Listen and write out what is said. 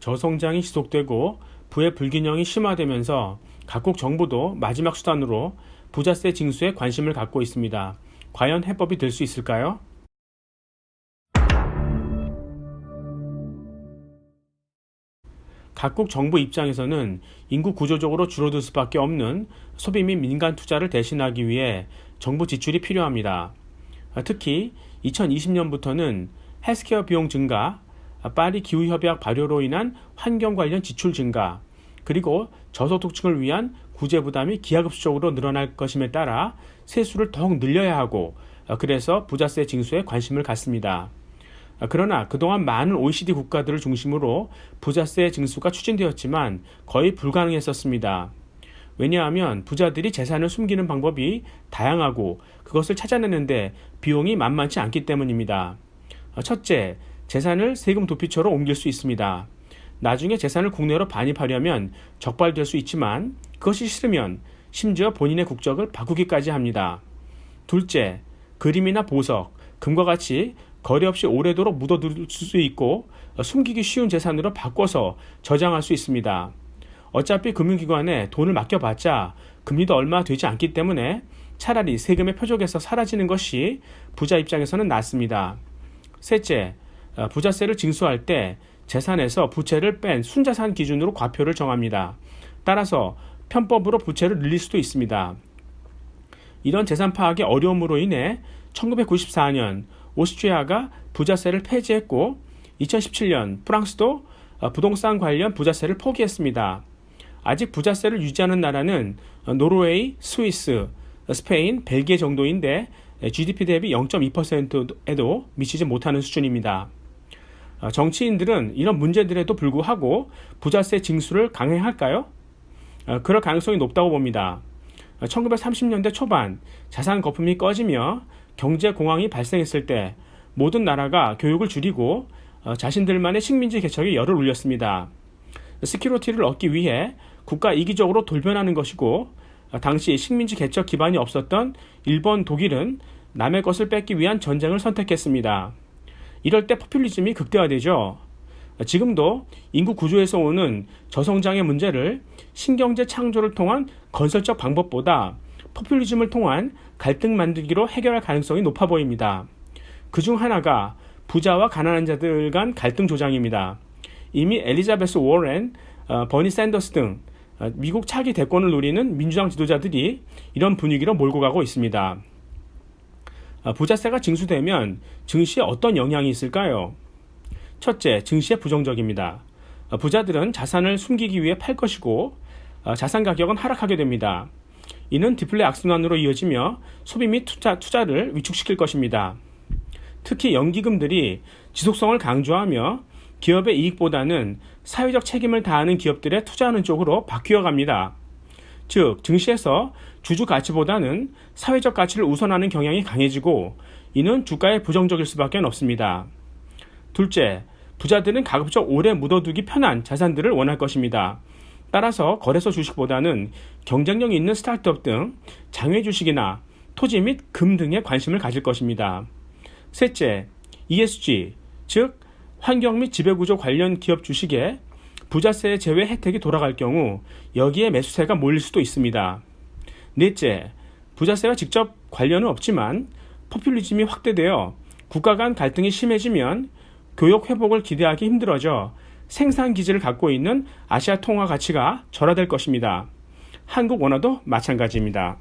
저성장이 지속되고 부의 불균형이 심화되면서 각국 정부도 마지막 수단으로 부자세 징수에 관심을 갖고 있습니다. 과연 해법이 될 수 있을까요? 각국 정부 입장에서는 인구 구조적으로 줄어들 수밖에 없는 소비 및 민간 투자를 대신하기 위해 정부 지출이 필요합니다. 특히 2020년부터는 헬스케어 비용 증가, 파리 기후협약 발효로 인한 환경 관련 지출 증가, 그리고 저소득층을 위한 구제 부담이 기하급수적으로 늘어날 것임에 따라 세수를 더욱 늘려야 하고, 그래서 부자세 징수에 관심을 갖습니다. 그러나 그동안 많은 OECD 국가들을 중심으로 부자세 징수가 추진되었지만 거의 불가능했었습니다. 왜냐하면 부자들이 재산을 숨기는 방법이 다양하고 그것을 찾아내는데 비용이 만만치 않기 때문입니다. 첫째, 재산을 세금 도피처로 옮길 수 있습니다. 나중에 재산을 국내로 반입하려면 적발될 수 있지만 그것이 싫으면 심지어 본인의 국적을 바꾸기까지 합니다. 둘째, 그림이나 보석, 금과 같이 거래 없이 오래도록 묻어둘 수 있고 숨기기 쉬운 재산으로 바꿔서 저장할 수 있습니다. 어차피 금융기관에 돈을 맡겨봤자 금리도 얼마 되지 않기 때문에 차라리 세금의 표적에서 사라지는 것이 부자 입장에서는 낫습니다. 셋째, 부자세를 징수할 때 재산에서 부채를 뺀 순자산 기준으로 과표를 정합니다. 따라서 편법으로 부채를 늘릴 수도 있습니다. 이런 재산 파악의 어려움으로 인해 1994년 오스트리아가 부자세를 폐지했고 2017년 프랑스도 부동산 관련 부자세를 포기했습니다. 아직 부자세를 유지하는 나라는 노르웨이, 스위스, 스페인, 벨기에 정도인데 GDP 대비 0.2%에도 미치지 못하는 수준입니다. 정치인들은 이런 문제들에도 불구하고 부자세 징수를 강행할까요? 그럴 가능성이 높다고 봅니다. 1930년대 초반 자산 거품이 꺼지며 경제 공황이 발생했을 때 모든 나라가 교육을 줄이고 자신들만의 식민지 개척에 열을 올렸습니다. 시큐리티를 얻기 위해 국가 이기적으로 돌변하는 것이고 당시 식민지 개척 기반이 없었던 일본, 독일은 남의 것을 뺏기 위한 전쟁을 선택했습니다. 이럴 때 포퓰리즘이 극대화되죠. 지금도 인구 구조에서 오는 저성장의 문제를 신경제 창조를 통한 건설적 방법보다 포퓰리즘을 통한 갈등 만들기로 해결할 가능성이 높아 보입니다. 그중 하나가 부자와 가난한 자들 간 갈등 조장입니다. 이미 엘리자베스 워렌, 버니 샌더스 등 미국 차기 대권을 노리는 민주당 지도자들이 이런 분위기로 몰고 가고 있습니다. 부자세가 징수되면 증시에 어떤 영향이 있을까요? 첫째, 증시에 부정적입니다. 부자들은 자산을 숨기기 위해 팔 것이고 자산 가격은 하락하게 됩니다. 이는 디플레 악순환으로 이어지며 소비 및 투자를 위축시킬 것입니다. 특히 연기금들이 지속성을 강조하며 기업의 이익보다는 사회적 책임을 다하는 기업들에 투자하는 쪽으로 바뀌어 갑니다. 즉, 증시에서 주주 가치보다는 사회적 가치를 우선하는 경향이 강해지고 이는 주가에 부정적일 수밖에 없습니다. 둘째, 부자들은 가급적 오래 묻어두기 편한 자산들을 원할 것입니다. 따라서 거래소 주식보다는 경쟁력이 있는 스타트업 등 장외 주식이나 토지 및 금 등에 관심을 가질 것입니다. 셋째, ESG, 즉 환경 및 지배구조 관련 기업 주식에 부자세 제외 혜택이 돌아갈 경우 여기에 매수세가 몰릴 수도 있습니다. 넷째, 부자세와 직접 관련은 없지만 포퓰리즘이 확대되어 국가 간 갈등이 심해지면 교역 회복을 기대하기 힘들어져 생산 기지를 갖고 있는 아시아 통화 가치가 절하될 것입니다. 한국 원화도 마찬가지입니다.